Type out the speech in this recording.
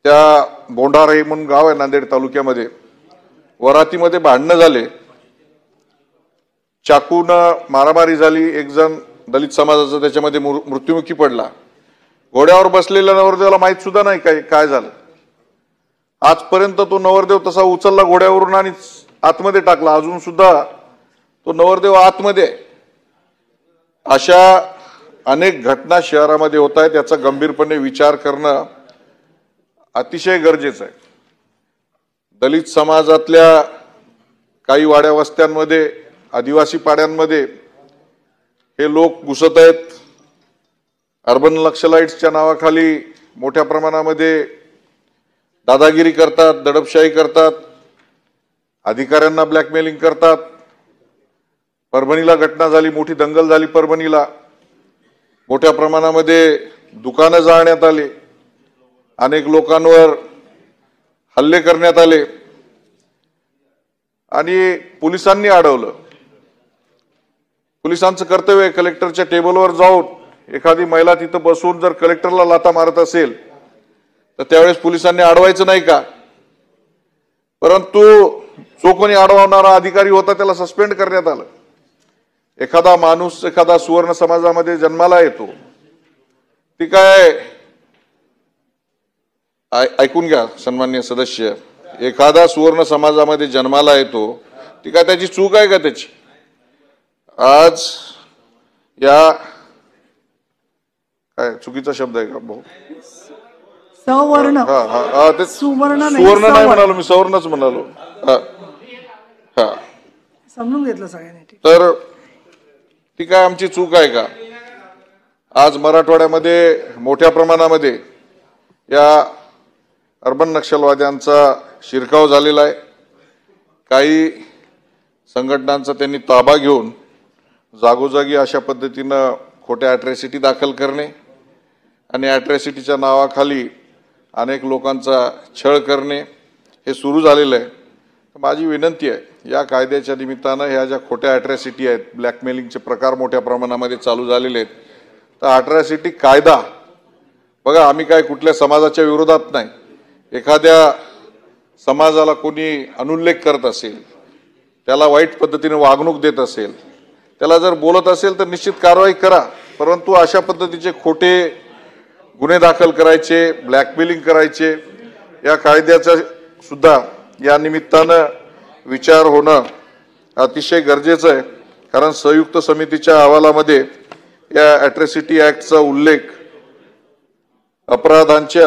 त्या बोंडारे म्हणून गाव आहे नांदेड तालुक्यामध्ये, वरातीमध्ये भांडणं झाले, चाकून मारामारी झाली, एक जण दलित समाजाचा त्याच्यामध्ये मृत्युमुखी पडला। घोड्यावर बसलेल्या नवरदेवाला माहित सुद्धा नाही काय झालं। आजपर्यंत तो नवरदेव तसा उचलला घोड्यावरून आणि आतमध्ये टाकला, अजून सुद्धा तो नवरदेव आतमध्ये आहे। अशा अनेक घटना शहरामध्ये होत आहेत, याचा गंभीरपणे विचार करणं अतिशय गरजेचं आहे। दलित समाजातल्या काही वाड्या वस्त्यांमध्ये, आदिवासी पाड्यांमध्ये हे लोक घुसत आहेत। अर्बन नक्षलाइट्सच्या नावाखाली मोठ्या प्रमाणामध्ये दादागिरी करतात, दडपशाही करतात, अधिकाऱ्यांना ब्लॅकमेलिंग करतात। परभणीला घटना झाली, मोठी दंगल झाली परभणीला, मोठ्या प्रमाणामध्ये दुकानं जाळण्यात आली, अनेक लोकांवर हल्ले करण्यात आले आणि पोलिसांनी अडवलं। पोलिसांचं कर्तव्य आहे कलेक्टरच्या टेबलवर जाऊन एखादी महिला तिथं बसून जर कलेक्टरला लाथा मारत असेल तर त्यावेळेस पोलिसांनी अडवायचं नाही का? परंतु जो कोणी अडवणारा अधिकारी होता त्याला सस्पेंड करण्यात आलं। एखादा माणूस एखादा सुवर्ण समाजामध्ये जन्माला येतो, ती काय ऐकून घ्या सन्माननीय सदस्य, एखादा सुवर्ण समाजामध्ये जन्माला येतो, ती काय त्याची चूक आहे का त्याची? आज या काय चुकीचा शब्द आहे का भाऊ? सवर्ण, सुवर्ण नाही म्हणालो मी, सवर्णच म्हणालो। समजून घेतलं सगळ्यांनी। तर ती काय आमची चूक आहे का? आज मराठवाड्यामध्ये मोठ्या प्रमाणामध्ये या अर्बन नक्षलवाद्यांचा शिरकाव झालेला आहे। काही संघटनांचा त्यांनी ताबा घेऊन जागोजागी अशा पद्धतीनं खोट्या अॅट्रॉसिटी दाखल करणे आणि अॅट्रॉसिटीच्या नावाखाली अनेक लोकांचा छळ करणे हे सुरू झालेलं आहे। माझी विनंती आहे, या कायद्याच्या निमित्तानं ह्या ज्या खोट्या अॅट्रॉसिटी आहेत, ब्लॅकमेलिंगचे प्रकार मोठ्या प्रमाणामध्ये चालू झालेले आहेत, तर अॅट्रॉसिटी कायदा बघा, आम्ही काय कुठल्या समाजाच्या विरोधात नाही। एखाद्या समाजाला कोणी अनुल्लेख करत असेल, त्याला वाईट पद्धतीने वागणूक देत असेल, त्याला जर बोलत असेल तर निश्चित कारवाई करा, परंतु अशा पद्धतीचे खोटे गुन्हे दाखल करायचे, ब्लॅकमेलिंग करायचे, या कायद्याचा सुद्धा या निमित्तानं विचार होणं अतिशय गरजेचं आहे। कारण संयुक्त समितीच्या अहवालामध्ये या अॅट्रॉसिटी ऍक्टचा उल्लेख अपराधांचे